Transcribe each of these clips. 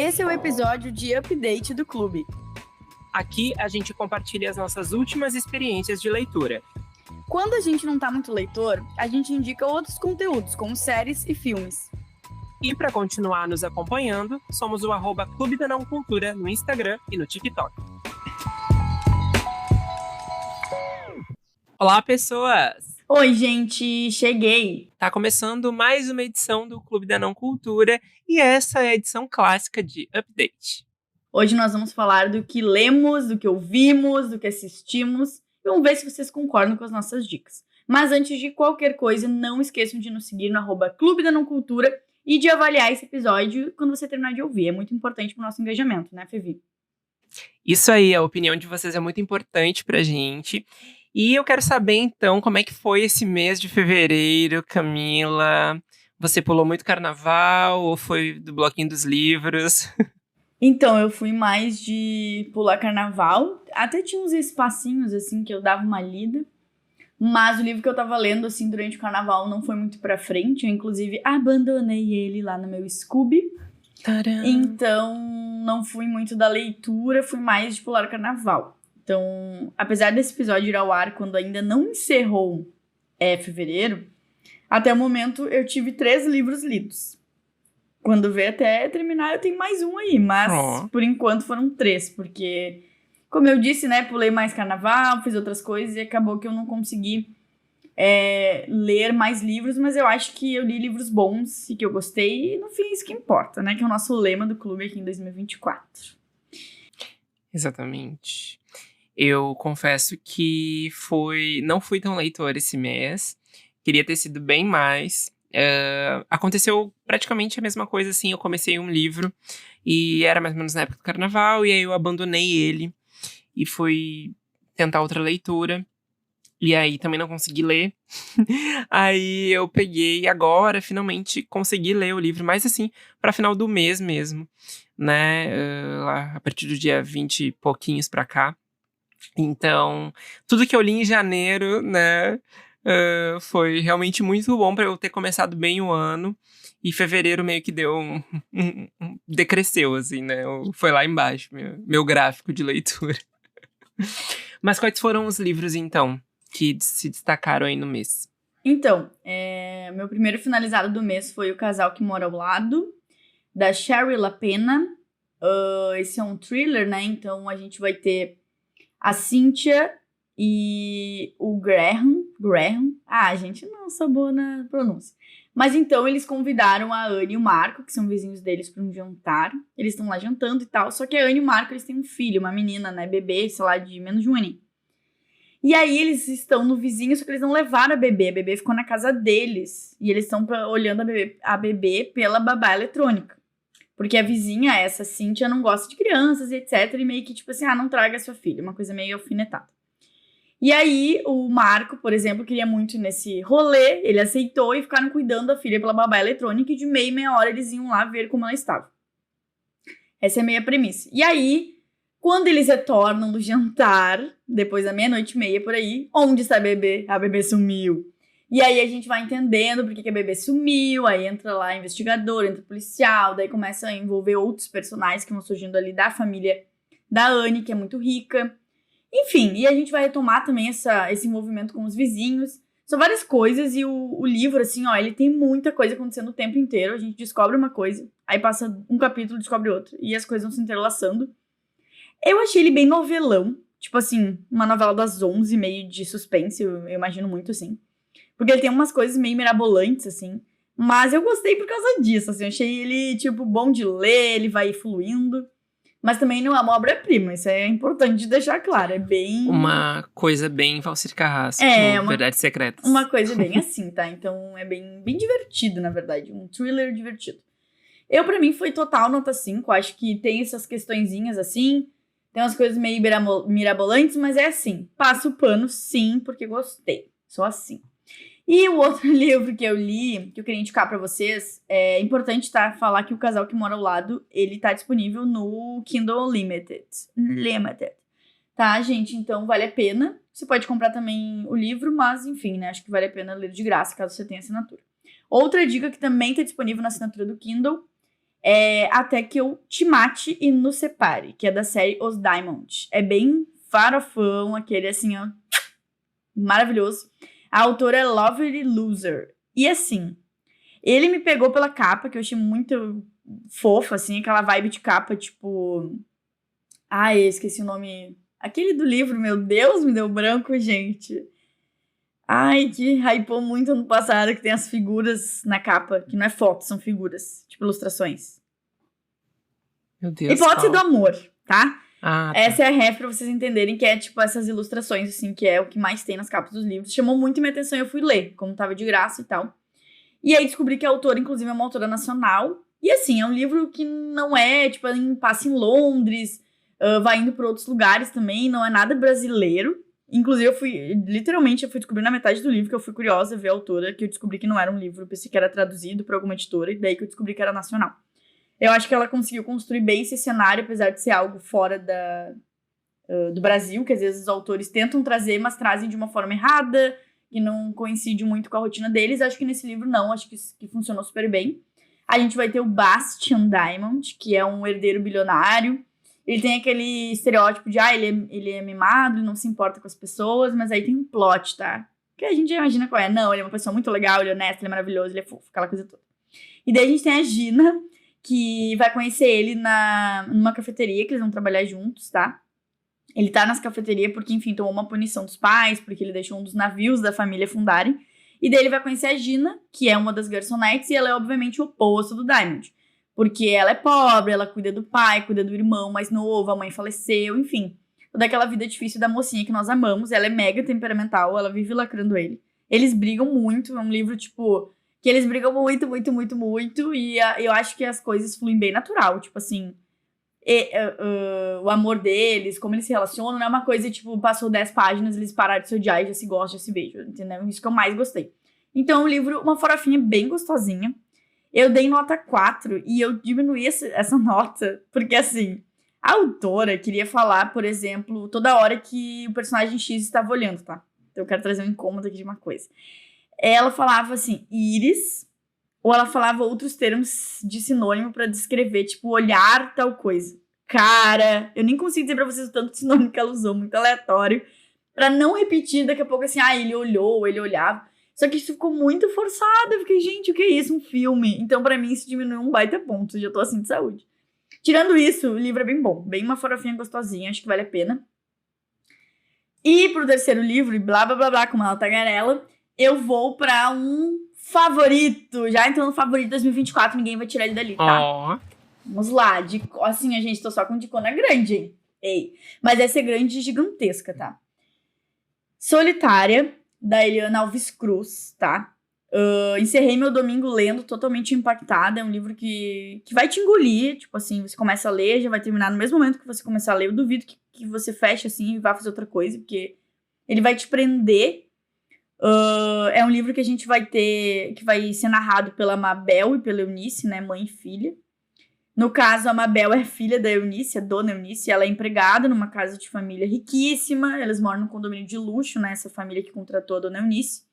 Esse é o episódio de update do clube. Aqui a gente compartilha as nossas últimas experiências de leitura. Quando a gente não tá muito leitor, a gente indica outros conteúdos, como séries e filmes. E para continuar nos acompanhando, somos o @Clube da Não Cultura no Instagram e no TikTok. Olá, pessoas! Oi, gente! Cheguei! Tá começando mais uma edição do Clube da Não Cultura e essa é a edição clássica de Update. Hoje nós vamos falar do que lemos, do que ouvimos, do que assistimos. E vamos ver se vocês concordam com as nossas dicas. Mas antes de qualquer coisa, não esqueçam de nos seguir no @Clube da Não Cultura e de avaliar esse episódio quando você terminar de ouvir. É muito importante pro nosso engajamento, né, Fevi? Isso aí, a opinião de vocês é muito importante pra gente. E eu quero saber, então, como é que foi esse mês de fevereiro, Camila? Você pulou muito carnaval ou foi do bloquinho dos livros? Então, eu fui mais de pular carnaval. Até tinha uns espacinhos, assim, que eu dava uma lida. Mas o livro que eu tava lendo, assim, durante o carnaval não foi muito pra frente. Eu, inclusive, abandonei ele lá no meu Scooby. Tcharam. Então, não fui muito da leitura, fui mais de pular carnaval. Então, apesar desse episódio ir ao ar quando ainda não encerrou fevereiro, até o momento eu tive 3 livros lidos. Quando vê até terminar, eu tenho mais um aí, mas por enquanto foram 3, porque, como eu disse, né, pulei mais carnaval, fiz outras coisas e acabou que eu não consegui ler mais livros, mas eu acho que eu li livros bons e que eu gostei, e no fim isso que importa, né, que é o nosso lema do clube aqui em 2024. Exatamente. Eu confesso que não fui tão leitor esse mês, queria ter sido bem mais. Aconteceu praticamente a mesma coisa, assim, eu comecei um livro e era mais ou menos na época do carnaval, e aí eu abandonei ele e fui tentar outra leitura, e aí também não consegui ler. Aí eu peguei agora, finalmente consegui ler o livro, mas assim, pra final do mês mesmo, né, lá a partir do dia 20 e pouquinhos pra cá. Então, tudo que eu li em janeiro, né, foi realmente muito bom pra eu ter começado bem o ano. E fevereiro meio que deu decresceu, assim, né? Foi lá embaixo, meu gráfico de leitura. Mas quais foram os livros, então, que se destacaram aí no mês? Então, meu primeiro finalizado do mês foi O Casal que Mora ao Lado, da Shari LaPena. Esse é um thriller, né? Então a gente vai ter a Cynthia e o Graham. Gente, não sou boa na pronúncia. Mas então eles convidaram a Anne e o Marco, que são vizinhos deles, para um jantar. Eles estão lá jantando e tal. Só que a Anne e o Marco, eles têm um filho, uma menina, né? Bebê, sei lá, de menos de um aninho. E aí eles estão no vizinho, só que eles não levaram a bebê. A bebê ficou na casa deles. E eles estão olhando a bebê pela babá eletrônica. Porque a vizinha, essa Cynthia, não gosta de crianças e etc. E meio que tipo assim, não traga sua filha. Uma coisa meio alfinetada. E aí o Marco, por exemplo, queria muito ir nesse rolê. Ele aceitou e ficaram cuidando da filha pela babá eletrônica. E de meia hora eles iam lá ver como ela estava. Essa é a meia premissa. E aí, quando eles retornam do jantar, depois da 00:30 por aí, onde está a bebê? A bebê sumiu. E aí a gente vai entendendo por que a bebê sumiu, aí entra lá investigador, entra policial, daí começa a envolver outros personagens que vão surgindo ali da família da Anne, que é muito rica. Enfim, e a gente vai retomar também esse envolvimento com os vizinhos. São várias coisas e o livro, assim, ele tem muita coisa acontecendo o tempo inteiro. A gente descobre uma coisa, aí passa um capítulo, descobre outro, e as coisas vão se entrelaçando. Eu achei ele bem novelão, tipo assim, uma novela das 11, meio de suspense, eu imagino muito assim. Porque ele tem umas coisas meio mirabolantes, assim. Mas eu gostei por causa disso, assim. Eu achei ele, tipo, bom de ler, ele vai fluindo. Mas também não é uma obra-prima, isso é importante de deixar claro. É bem... Uma coisa bem Valcir Carrasco, Verdades Secretas. Uma coisa bem assim, tá? Então é bem divertido, na verdade. Um thriller divertido. Pra mim, foi total nota 5. Acho que tem essas questõezinhas, assim. Tem umas coisas meio mirabolantes, mas é assim. Passo o pano, sim, porque gostei. Só assim. E o outro livro que eu li, que eu queria indicar pra vocês, é importante falar que O Casal que Mora ao Lado, ele tá disponível no Kindle Limited. Tá, gente? Então vale a pena. Você pode comprar também o livro, mas enfim, né? Acho que vale a pena ler de graça, caso você tenha assinatura. Outra dica que também tá disponível na assinatura do Kindle Até que eu te mate e nos separe, que é da série Os Diamond. É bem farofão, aquele assim, ó, maravilhoso. A autora é Lovely Loser. E assim, ele me pegou pela capa, que eu achei muito fofa, assim, aquela vibe de capa, tipo... Ai, esqueci o nome. Aquele do livro, meu Deus, me deu branco, gente. Ai, que hypou muito ano passado, que tem as figuras na capa, que não é foto, são figuras, tipo ilustrações. Meu Deus, Hipótese do qual? amor, tá? Ah, tá. Essa é a ref pra vocês entenderem, que é tipo essas ilustrações, assim, que é o que mais tem nas capas dos livros. Chamou muito minha atenção e eu fui ler, como tava de graça e tal. E aí descobri que a autora, inclusive, é uma autora nacional. E assim, é um livro que não é, tipo, passa em Londres, vai indo para outros lugares também, não é nada brasileiro. Inclusive, eu fui descobrir na metade do livro, que eu fui curiosa ver a autora, que eu descobri que não era um livro, eu pensei que era traduzido por alguma editora, e daí que eu descobri que era nacional. Eu acho que ela conseguiu construir bem esse cenário, apesar de ser algo fora do Brasil, que às vezes os autores tentam trazer, mas trazem de uma forma errada, que não coincide muito com a rotina deles. Acho que nesse livro não, acho que funcionou super bem. A gente vai ter o Bastian Diamond, que é um herdeiro bilionário. Ele tem aquele estereótipo de, ele é mimado, ele não se importa com as pessoas, mas aí tem um plot, tá? Que a gente já imagina qual é. Não, ele é uma pessoa muito legal, ele é honesto, ele é maravilhoso, ele é fofo, aquela coisa toda. E daí a gente tem a Gina, que vai conhecer ele numa cafeteria, que eles vão trabalhar juntos, tá? Ele tá nas cafeterias porque, enfim, tomou uma punição dos pais, porque ele deixou um dos navios da família fundarem. E daí ele vai conhecer a Gina, que é uma das garçonetes, e ela é, obviamente, o oposto do Diamond. Porque ela é pobre, ela cuida do pai, cuida do irmão mais novo, a mãe faleceu, enfim. Toda aquela vida difícil da mocinha que nós amamos. Ela é mega temperamental, ela vive lacrando ele. Eles brigam muito, é um livro, tipo, que eles brigam muito, muito, muito, muito. E eu acho que as coisas fluem bem natural, tipo assim... o amor deles, como eles se relacionam, não é uma coisa, tipo, passou 10 páginas, eles pararam de se odiar e já se gostam, já se beijam, entendeu? Isso que eu mais gostei. Então, o livro, uma farofinha bem gostosinha. Eu dei nota 4 e eu diminuí essa nota, porque, assim, a autora queria falar, por exemplo, toda hora que o personagem X estava olhando, tá? Então, eu quero trazer um incômodo aqui de uma coisa. Ela falava, assim, íris, ou ela falava outros termos de sinônimo pra descrever, tipo, olhar tal coisa. Cara, eu nem consigo dizer pra vocês o tanto de sinônimo que ela usou, muito aleatório. Pra não repetir daqui a pouco assim, ele olhou, ele olhava. Só que isso ficou muito forçado. Eu fiquei, gente, o que é isso? Um filme. Então, pra mim, isso diminuiu um baita ponto. Eu já tô assim de saúde. Tirando isso, o livro é bem bom. Bem uma farofinha gostosinha, acho que vale a pena. E pro terceiro livro, e blá, blá, blá, blá, como ela tagarela, eu vou pra um favorito. Já entrou no favorito 2024, ninguém vai tirar ele dali, tá? Ó. Vamos lá. Assim, a gente, tô só com dicona grande, hein? Ei. Mas essa é grande e gigantesca, tá? Solitária, da Eliana Alves Cruz, tá? Encerrei meu domingo lendo, totalmente impactada. É um livro que vai te engolir. Tipo assim, você começa a ler, já vai terminar no mesmo momento que você começar a ler. Eu duvido que você feche assim e vá fazer outra coisa, porque ele vai te prender. É um livro que a gente vai ter, que vai ser narrado pela Mabel e pela Eunice, né? Mãe e filha. No caso, a Mabel é filha da Eunice, a dona Eunice, ela é empregada numa casa de família riquíssima, eles moram num condomínio de luxo, né, essa família que contratou a dona Eunice.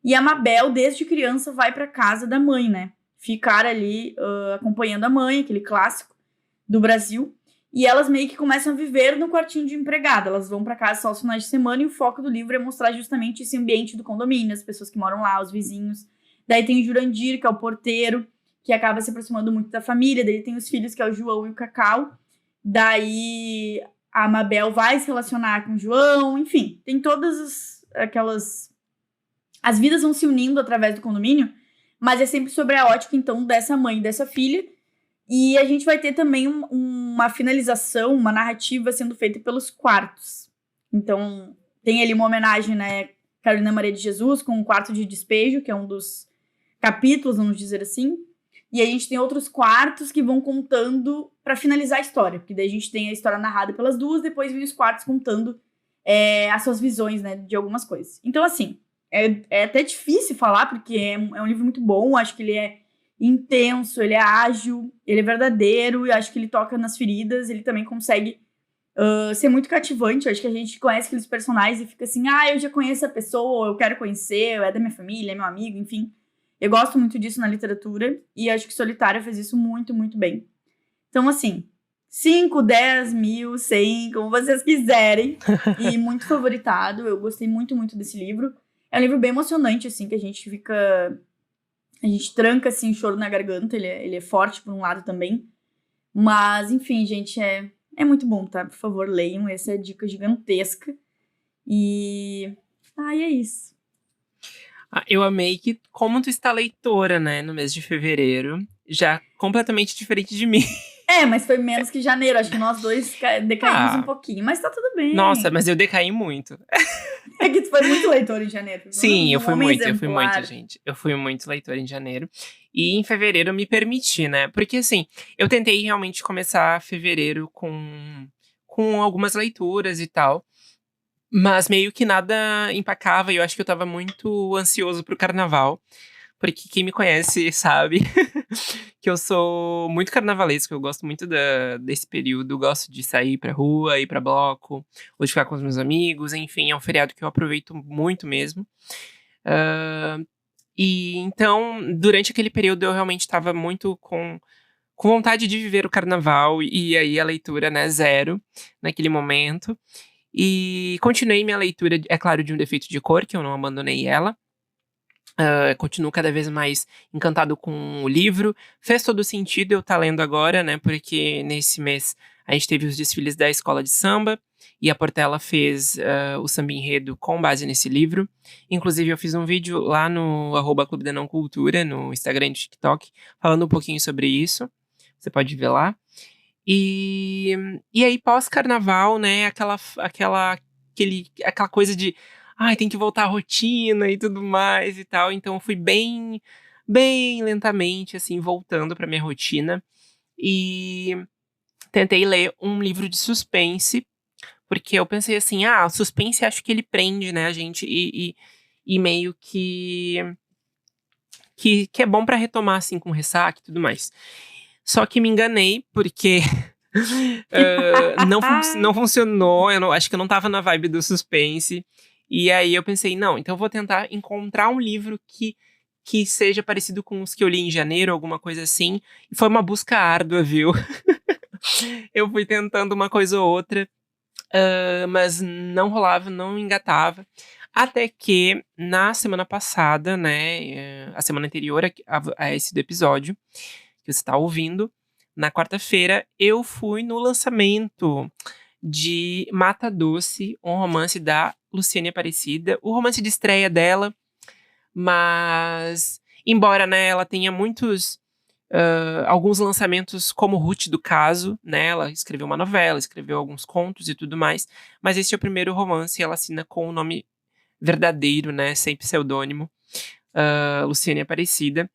E a Mabel, desde criança, vai pra casa da mãe, né, ficar ali acompanhando a mãe, aquele clássico do Brasil. E elas meio que começam a viver no quartinho de empregada, elas vão pra casa só aos finais de semana e o foco do livro é mostrar justamente esse ambiente do condomínio, as pessoas que moram lá, os vizinhos. Daí tem o Jurandir, que é o porteiro, que acaba se aproximando muito da família. Daí tem os filhos, que é o João e o Cacau. Daí a Mabel vai se relacionar com o João. Enfim, tem todas aquelas... As vidas vão se unindo através do condomínio, mas é sempre sobre a ótica, então, dessa mãe e dessa filha. E a gente vai ter também uma finalização, uma narrativa sendo feita pelos quartos. Então, tem ali uma homenagem, né, Carolina Maria de Jesus, com o quarto de despejo, que é um dos capítulos, vamos dizer assim. E a gente tem outros quartos que vão contando para finalizar a história. Porque daí a gente tem a história narrada pelas duas, depois vem os quartos contando as suas visões, né, de algumas coisas. Então, assim, é até difícil falar, porque é um livro muito bom. Acho que ele é intenso, ele é ágil, ele é verdadeiro. E acho que ele toca nas feridas. Ele também consegue ser muito cativante. Acho que a gente conhece aqueles personagens e fica assim, eu já conheço a pessoa, eu quero conhecer, é da minha família, é meu amigo, enfim. Eu gosto muito disso na literatura e acho que Solitária fez isso muito, muito bem. Então, assim, 5, 10 mil, 100, como vocês quiserem. E muito favoritado. Eu gostei muito, muito desse livro. É um livro bem emocionante, assim, que a gente fica... A gente tranca, assim, o choro na garganta. Ele é forte por um lado também. Mas, enfim, gente, é muito bom, tá? Por favor, leiam. Essa é a dica gigantesca. E... é isso. Eu amei que, como tu está leitora, né, no mês de fevereiro, já completamente diferente de mim. Mas foi menos que janeiro. Acho que nós dois decaímos um pouquinho. Mas tá tudo bem. Nossa, mas eu decaí muito. É que tu foi muito leitor em janeiro. Sim, eu fui muito, gente. Eu fui muito leitor em janeiro. E em fevereiro eu me permiti, né? Porque, assim, eu tentei realmente começar fevereiro com algumas leituras e tal. Mas meio que nada empacava. E eu acho que eu tava muito ansioso pro carnaval. Porque quem me conhece sabe que eu sou muito carnavalesco. Eu gosto muito desse período. Eu gosto de sair pra rua, ir pra bloco, ou de ficar com os meus amigos. Enfim, é um feriado que eu aproveito muito mesmo. E então, durante aquele período, eu realmente estava muito com vontade de viver o carnaval. E aí a leitura, né, zero naquele momento. E continuei minha leitura, é claro, de Um Defeito de Cor, que eu não abandonei ela. Continuo cada vez mais encantado com o livro. Fez todo sentido eu estar lendo agora, né? Porque nesse mês a gente teve os desfiles da escola de samba e a Portela fez o samba enredo com base nesse livro. Inclusive, eu fiz um vídeo lá no @Clube da Não Cultura, no Instagram e TikTok, falando um pouquinho sobre isso. Você pode ver lá. E aí, pós-carnaval, né? Aquela coisa de tem que voltar à rotina e tudo mais e tal. Então eu fui bem, bem lentamente, assim, voltando pra minha rotina. E tentei ler um livro de suspense, porque eu pensei assim, o suspense acho que ele prende, né, a gente, e meio que é bom pra retomar, assim, com ressaca e tudo mais. Só que me enganei, porque não funcionou, acho que eu não tava na vibe do suspense. E aí eu pensei, não, então eu vou tentar encontrar um livro que seja parecido com os que eu li em janeiro, alguma coisa assim. E foi uma busca árdua, viu? Eu fui tentando uma coisa ou outra, mas não rolava, não engatava. Até que, na semana passada, né, a semana anterior a esse do episódio, que você tá ouvindo, na quarta-feira, eu fui no lançamento de Mata Doce, um romance da Luciane Aparecida, o romance de estreia dela, mas embora, né, ela tenha alguns lançamentos como Ruth do Caso, né, ela escreveu uma novela, escreveu alguns contos e tudo mais, mas esse é o primeiro romance e ela assina com o nome verdadeiro, né, sem pseudônimo, Luciane Aparecida.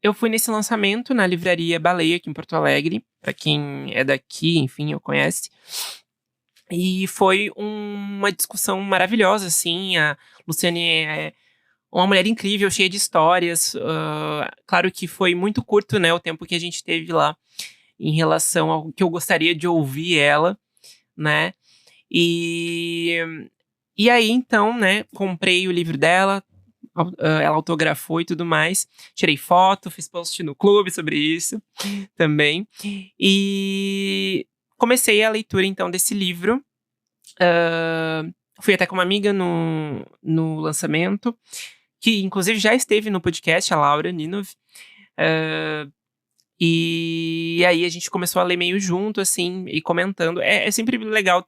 Eu fui nesse lançamento na livraria Baleia, aqui em Porto Alegre, pra quem é daqui, enfim, ou conhece. E foi uma discussão maravilhosa, assim. A Luciane é uma mulher incrível, cheia de histórias. Claro que foi muito curto, né, o tempo que a gente teve lá em relação ao que eu gostaria de ouvir ela, né. E aí, então, né, comprei o livro dela, ela autografou e tudo mais. Tirei foto, fiz post no clube sobre isso também. E comecei a leitura, então, desse livro. Fui até com uma amiga no lançamento, que inclusive já esteve no podcast, a Laura Ninov. E aí a gente começou a ler meio junto, assim, e comentando. É sempre legal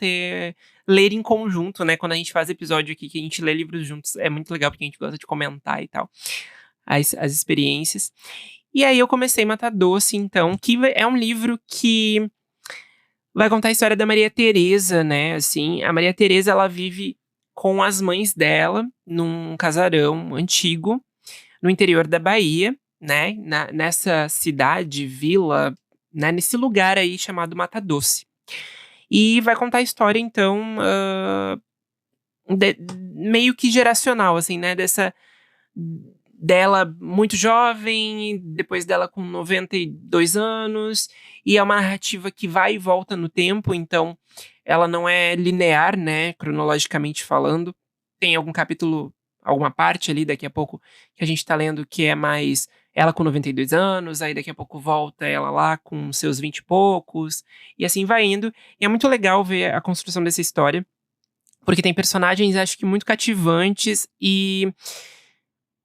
ler em conjunto, né? Quando a gente faz episódio aqui, que a gente lê livros juntos, é muito legal, porque a gente gosta de comentar e tal, as experiências. E aí eu comecei Mata Doce, então, que é um livro que vai contar a história da Maria Teresa, né? Assim, a Maria Teresa, ela vive com as mães dela num casarão antigo no interior da Bahia, né? Nessa cidade, vila, né? Nesse lugar aí chamado Mata Doce. E vai contar a história, então, meio que geracional, assim, né? Dela muito jovem, depois dela com 92 anos, e é uma narrativa que vai e volta no tempo, então ela não é linear, né, cronologicamente falando. Tem alguma parte ali, daqui a pouco, que a gente tá lendo, que é mais ela com 92 anos, aí daqui a pouco volta ela lá com seus 20 e poucos, e assim vai indo. E é muito legal ver a construção dessa história, porque tem personagens, acho que muito cativantes, e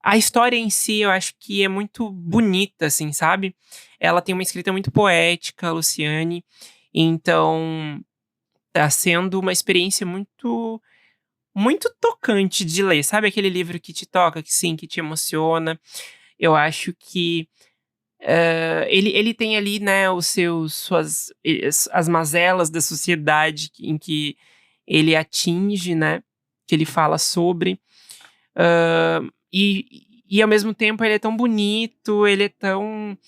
a história em si, eu acho que é muito bonita, assim, sabe? Ela tem uma escrita muito poética, a Luciane, então tá sendo uma experiência muito, muito tocante de ler, sabe? Aquele livro que te toca, que sim, que te emociona. Eu acho que ele tem ali, né, as mazelas da sociedade em que ele atinge, né? Que ele fala sobre. E ao mesmo tempo ele é tão bonito, ele é tão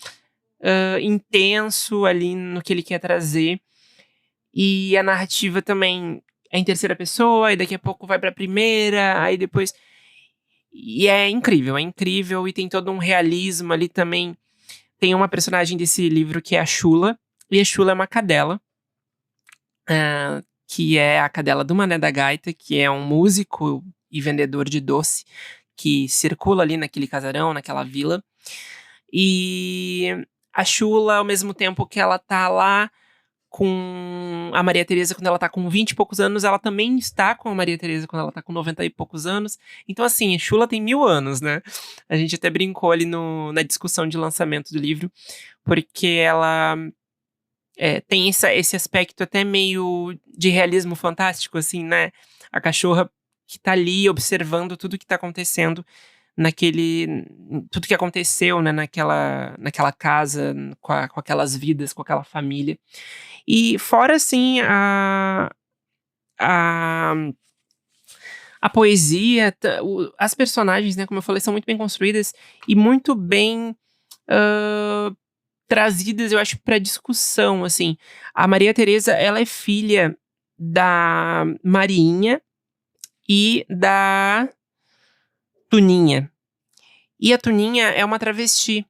intenso ali no que ele quer trazer. E a narrativa também é em terceira pessoa, e daqui a pouco vai pra primeira, aí depois. E é incrível, e tem todo um realismo ali também. Tem uma personagem desse livro que é a Shula, e a Shula é uma cadela, que é a cadela do Mané da Gaita, que é um músico e vendedor de doce, que circula ali naquele casarão, naquela vila. E a Shula, ao mesmo tempo que ela tá lá com a Maria Tereza quando ela tá com 20 e poucos anos, ela também está com a Maria Tereza quando ela tá com 90 e poucos anos. Então, assim, a Shula tem 1000 anos, né? A gente até brincou ali na discussão de lançamento do livro, porque ela tem esse aspecto até meio de realismo fantástico, assim, né? A cachorra que tá ali observando tudo que tá acontecendo tudo que aconteceu, né, naquela casa, com aquelas vidas, com aquela família. E fora, assim, a, a poesia, as personagens, né, como eu falei, são muito bem construídas e muito bem trazidas, eu acho, para discussão, assim. A Maria Tereza, ela é filha da Marinha e da Tuninha. E a Tuninha é uma travesti.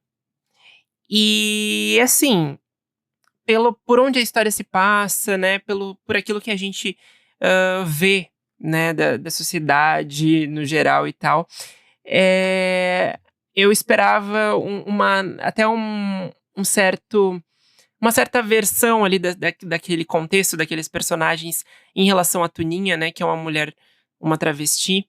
E, assim, por onde a história se passa, né, por aquilo que a gente vê, né, da sociedade no geral e tal, eu esperava até um certo, uma certa versão ali daquele contexto, daqueles personagens em relação à Tuninha, né, que é uma mulher, uma travesti.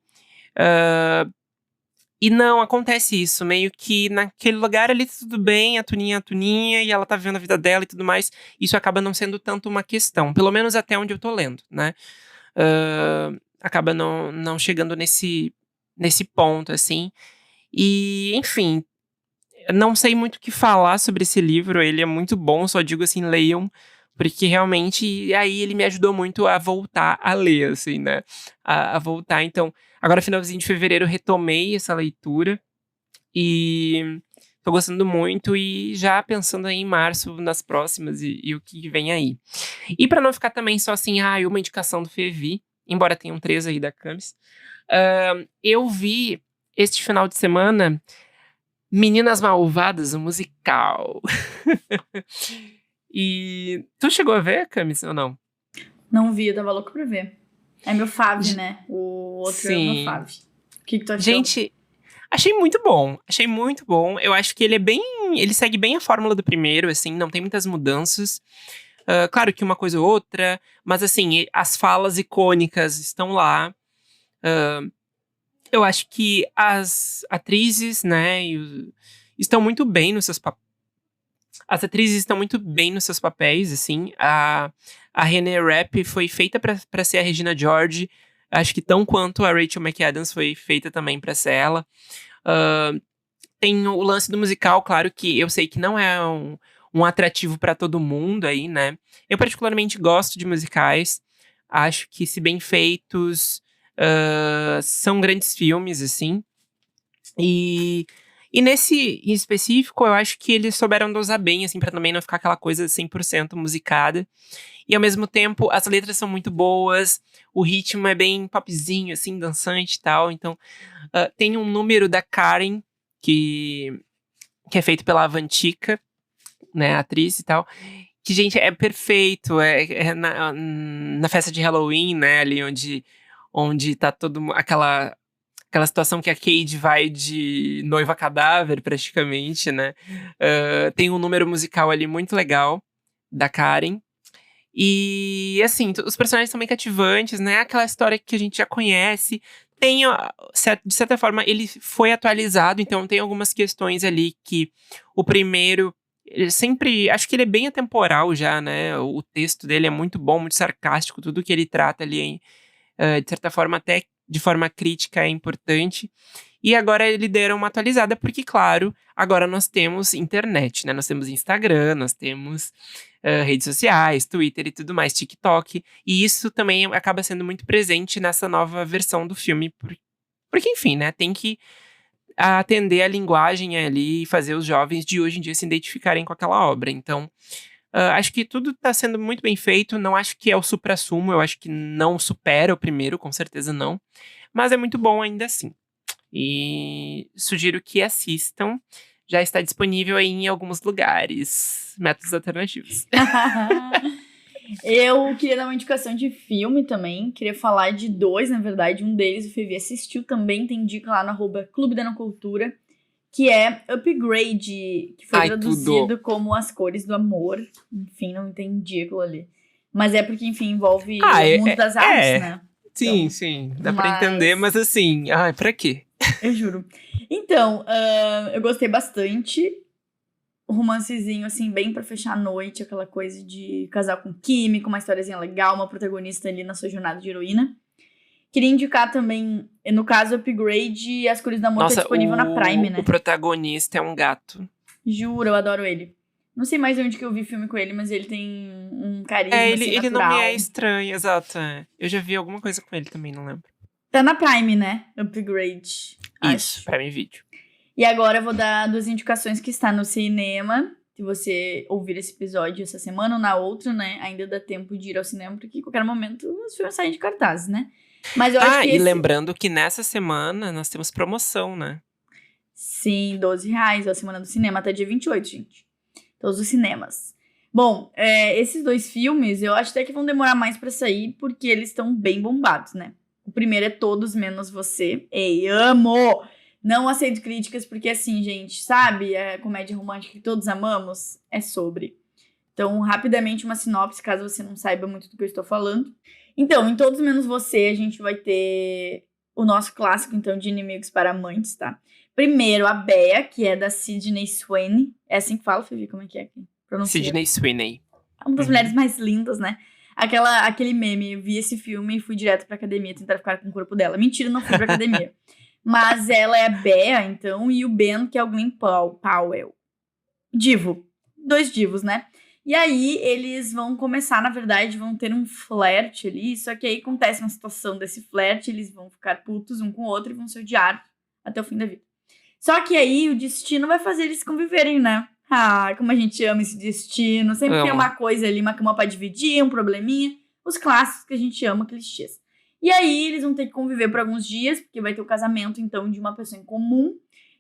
E não, acontece isso, meio que naquele lugar ali tudo bem, a Tuninha é a Tuninha, e ela tá vivendo a vida dela e tudo mais, isso acaba não sendo tanto uma questão, pelo menos até onde eu tô lendo, né? Acaba não chegando nesse ponto, assim. E, enfim, não sei muito o que falar sobre esse livro, ele é muito bom, só digo assim, leiam, porque realmente aí ele me ajudou muito a voltar a ler, assim, né? A voltar, então, agora finalzinho de fevereiro eu retomei essa leitura e tô gostando muito e já pensando aí em março nas próximas e o que vem aí. E pra não ficar também só assim, uma indicação do Fevi, embora tenham 3 aí da Camis, eu vi este final de semana Meninas Malvadas, o musical. E tu chegou a ver, Camis, ou não? Não vi, eu tava louco pra ver. É meu fave, J- né? O outro é o meu Sim. fave. O que tu achou? Gente, achei muito bom. Achei muito bom. Eu acho que ele segue bem a fórmula do primeiro, assim, não tem muitas mudanças. Claro que uma coisa ou outra, mas assim, as falas icônicas estão lá. Eu acho que as atrizes, né, estão muito bem nos seus papéis. As atrizes estão muito bem nos seus papéis, assim. A Renée Rapp foi feita pra ser a Regina George. Acho que tão quanto a Rachel McAdams foi feita também pra ser ela. Tem o lance do musical, claro que eu sei que não é um atrativo pra todo mundo aí, né? Eu particularmente gosto de musicais. Acho que, se bem feitos, são grandes filmes, assim. E nesse em específico, eu acho que eles souberam dosar bem, assim, pra também não ficar aquela coisa 100% musicada. E ao mesmo tempo, as letras são muito boas, o ritmo é bem popzinho, assim, dançante e tal. Então, tem um número da Karen, que é feito pela Avantika, né, a atriz e tal. Que, gente, é perfeito. É na festa de Halloween, né, ali onde tá aquela aquela situação que a Cade vai de noiva cadáver, praticamente, né? Tem um número musical ali muito legal, da Karen. E, assim, os personagens são bem cativantes, né? Aquela história que a gente já conhece. De certa forma, ele foi atualizado, então tem algumas questões ali que o primeiro. Ele sempre. Acho que ele é bem atemporal já, né? O texto dele é muito bom, muito sarcástico, tudo que ele trata ali, de certa forma, até de forma crítica, é importante. E agora ele deram uma atualizada, porque, claro, agora nós temos internet, né? Nós temos Instagram, nós temos redes sociais, Twitter e tudo mais, TikTok. E isso também acaba sendo muito presente nessa nova versão do filme. Porque, enfim, né? Tem que atender a linguagem ali e fazer os jovens de hoje em dia se identificarem com aquela obra. Então, acho que tudo está sendo muito bem feito. Não acho que é o suprassumo, eu acho que não supera o primeiro, com certeza não. Mas é muito bom ainda assim. E sugiro que assistam. Já está disponível aí em alguns lugares. Métodos alternativos. Eu queria dar uma indicação de filme também. Queria falar de 2, na verdade. Um deles o Fevi assistiu também. Tem dica lá no @Clube da Não Cultura. Que é Upgrade. Que foi traduzido como As Cores do Amor. Enfim, não entendi aquilo ali. Mas é porque, enfim, envolve o mundo das artes, né? Sim, Então, sim. Dá pra entender, mas assim... Ai, pra quê? Eu juro. Então, eu gostei bastante. Um romancezinho, assim, bem pra fechar a noite. Aquela coisa de casal com química, uma historiazinha legal, uma protagonista ali na sua jornada de heroína. Queria indicar também, no caso, Upgrade, As Cores do Amor, tá disponível na Prime, né? O protagonista é um gato. Juro, eu adoro ele. Não sei mais onde que eu vi filme com ele, mas ele tem um carisma, ele assim, não me natural. é estranho, exato. Eu já vi alguma coisa com ele também, não lembro. Tá na Prime, né? Upgrade. Isso, Prime Video. E agora eu vou dar 2 indicações que está no cinema. Se você ouvir esse episódio essa semana ou na outra, né? Ainda dá tempo de ir ao cinema, porque em qualquer momento os filmes saem de cartaz, né? Mas eu acho que lembrando que nessa semana nós temos promoção, né? Sim, R$12 a semana do cinema, até dia 28, gente. Todos os cinemas. Bom, esses 2 filmes eu acho até que vão demorar mais pra sair, porque eles estão bem bombados, né? O primeiro é Todos Menos Você. Ei, amo! Não aceito críticas, porque assim, gente, sabe? A comédia romântica que todos amamos é sobre. Então, rapidamente, uma sinopse, caso você não saiba muito do que eu estou falando. Então, em Todos Menos Você, a gente vai ter o nosso clássico, então, de Inimigos para Amantes, tá? Primeiro, a Bea, que é da Sydney Sweeney. É assim que fala, Fivi? Como é que pronuncia? Sydney Sweeney. É uma das mulheres mais lindas, né? Aquele meme, eu vi esse filme e fui direto pra academia tentar ficar com o corpo dela. Mentira, não fui pra academia. Mas ela é a Bea, então, e o Ben, que é o Glenn Powell. Divo. 2 divos, né? E aí, eles vão começar, na verdade, vão ter um flerte ali, só que aí acontece uma situação desse flerte, eles vão ficar putos um com o outro e vão se odiar até o fim da vida. Só que aí, o destino vai fazer eles conviverem, né? Ah, como a gente ama esse destino. Sempre tem uma coisa ali, uma cama pra dividir, um probleminha. Os clássicos que a gente ama, clichês. E aí, eles vão ter que conviver por alguns dias, porque vai ter o casamento, então, de uma pessoa em comum.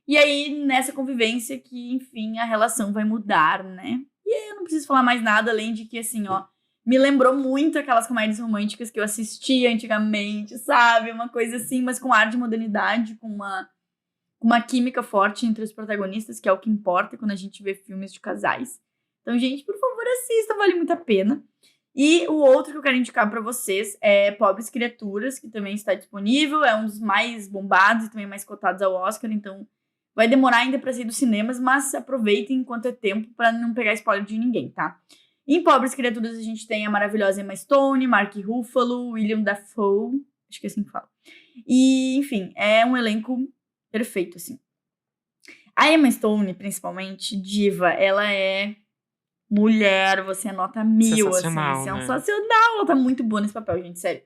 E aí, nessa convivência que, enfim, a relação vai mudar, né? E aí, eu não preciso falar mais nada, além de que, assim, ó, me lembrou muito aquelas comédias românticas que eu assistia antigamente, sabe? Uma coisa assim, mas com ar de modernidade, com uma química forte entre os protagonistas, que é o que importa quando a gente vê filmes de casais. Então, gente, por favor, assista, vale muito a pena. E o outro que eu quero indicar pra vocês é Pobres Criaturas, que também está disponível, é um dos mais bombados e também mais cotados ao Oscar, então vai demorar ainda pra sair dos cinemas, mas aproveitem enquanto é tempo pra não pegar spoiler de ninguém, tá? Em Pobres Criaturas a gente tem a maravilhosa Emma Stone, Mark Ruffalo, William Dafoe, acho que é assim que fala. E, enfim, é um elenco perfeito, assim. A Emma Stone, principalmente, diva, ela é mulher, você anota 1000, assim, sensacional. Ela tá muito boa nesse papel, gente, sério.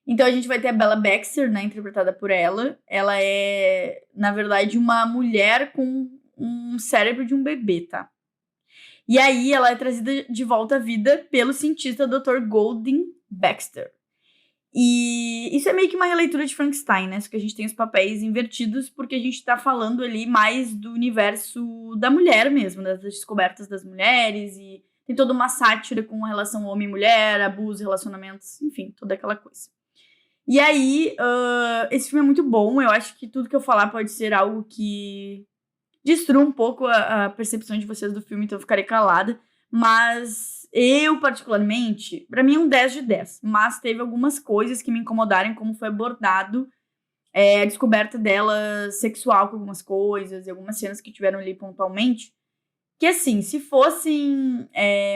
Então a gente vai ter a Bella Baxter, né, interpretada por ela. Ela é, na verdade, uma mulher com um cérebro de um bebê, tá? E aí ela é trazida de volta à vida pelo cientista Dr. Golding Baxter. E isso é meio que uma releitura de Frankenstein, né? Só que a gente tem os papéis invertidos porque a gente tá falando ali mais do universo da mulher mesmo, das descobertas das mulheres, e tem toda uma sátira com a relação homem-mulher, abuso, relacionamentos, enfim, toda aquela coisa. E aí, esse filme é muito bom. Eu acho que tudo que eu falar pode ser algo que destrua um pouco a percepção de vocês do filme, então eu ficarei calada. Mas eu, particularmente, pra mim é um 10 de 10. Mas teve algumas coisas que me incomodaram, como foi abordado a descoberta dela sexual com algumas coisas e algumas cenas que tiveram ali pontualmente. Que, assim, se fossem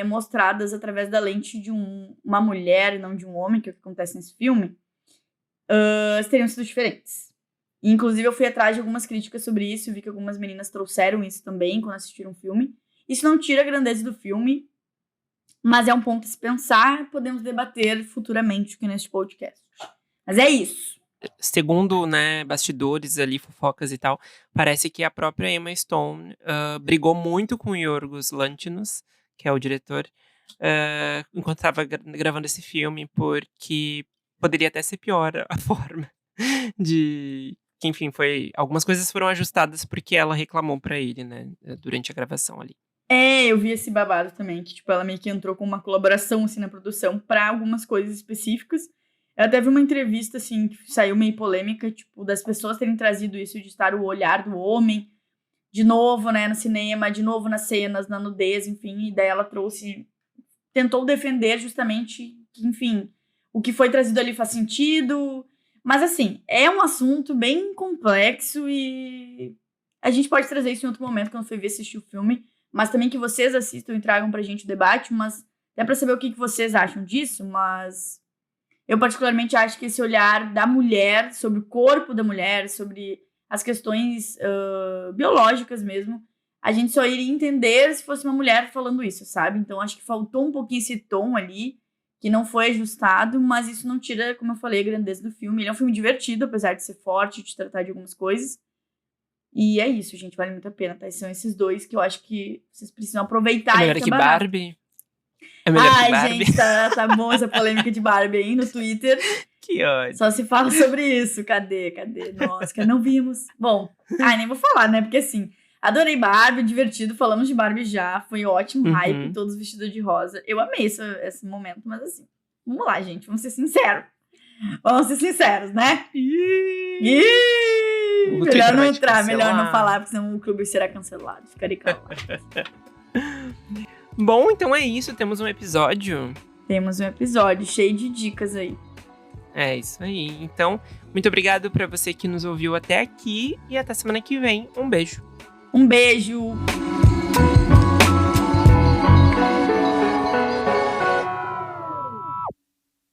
mostradas através da lente de uma mulher e não de um homem, que é o que acontece nesse filme, teriam sido diferentes. Inclusive, eu fui atrás de algumas críticas sobre isso, vi que algumas meninas trouxeram isso também quando assistiram o filme. Isso não tira a grandeza do filme, mas é um ponto a se pensar, podemos debater futuramente aqui neste podcast. Mas é isso. Segundo, né, bastidores ali, fofocas e tal, parece que a própria Emma Stone brigou muito com o Yorgos Lanthimos, que é o diretor, enquanto estava gravando esse filme, porque poderia até ser pior a forma de... Que, enfim, algumas coisas foram ajustadas porque ela reclamou pra ele, né, durante a gravação ali. Eu vi esse babado também, que tipo, ela meio que entrou com uma colaboração, assim, na produção pra algumas coisas específicas. Eu até vi uma entrevista, assim, que saiu meio polêmica, tipo, das pessoas terem trazido isso de estar o olhar do homem de novo, né, no cinema, de novo nas cenas, na nudez, enfim, e daí ela tentou defender justamente que, enfim, o que foi trazido ali faz sentido, mas, assim, é um assunto bem complexo e a gente pode trazer isso em outro momento, quando for ver assistir o filme, mas também que vocês assistam e tragam pra gente o debate, mas é pra saber o que vocês acham disso, mas... Eu particularmente acho que esse olhar da mulher, sobre o corpo da mulher, sobre as questões biológicas mesmo, a gente só iria entender se fosse uma mulher falando isso, sabe? Então acho que faltou um pouquinho esse tom ali, que não foi ajustado, mas isso não tira, como eu falei, a grandeza do filme. Ele é um filme divertido, apesar de ser forte, de tratar de algumas coisas. E é isso, gente, vale muito a pena, tá? E são esses dois que eu acho que vocês precisam aproveitar. É melhor que Barbie? É melhor que Barbie? Gente, tá bom essa polêmica de Barbie aí no Twitter. Que ódio. Só se fala sobre isso. Cadê? Nossa, que não vimos. Bom, nem vou falar, né? Porque assim, adorei Barbie, divertido. Falamos de Barbie já. Foi ótimo, hype, todos vestidos de rosa. Eu amei esse momento, mas assim, vamos lá, gente. Vamos ser sinceros. Né? Melhor não entrar, melhor não falar, porque senão o clube será cancelado. Ficarei calado. Bom, então é isso. Temos um episódio. Temos um episódio cheio de dicas aí. É isso aí. Então, muito obrigado pra você que nos ouviu até aqui. E até semana que vem. Um beijo. Um beijo.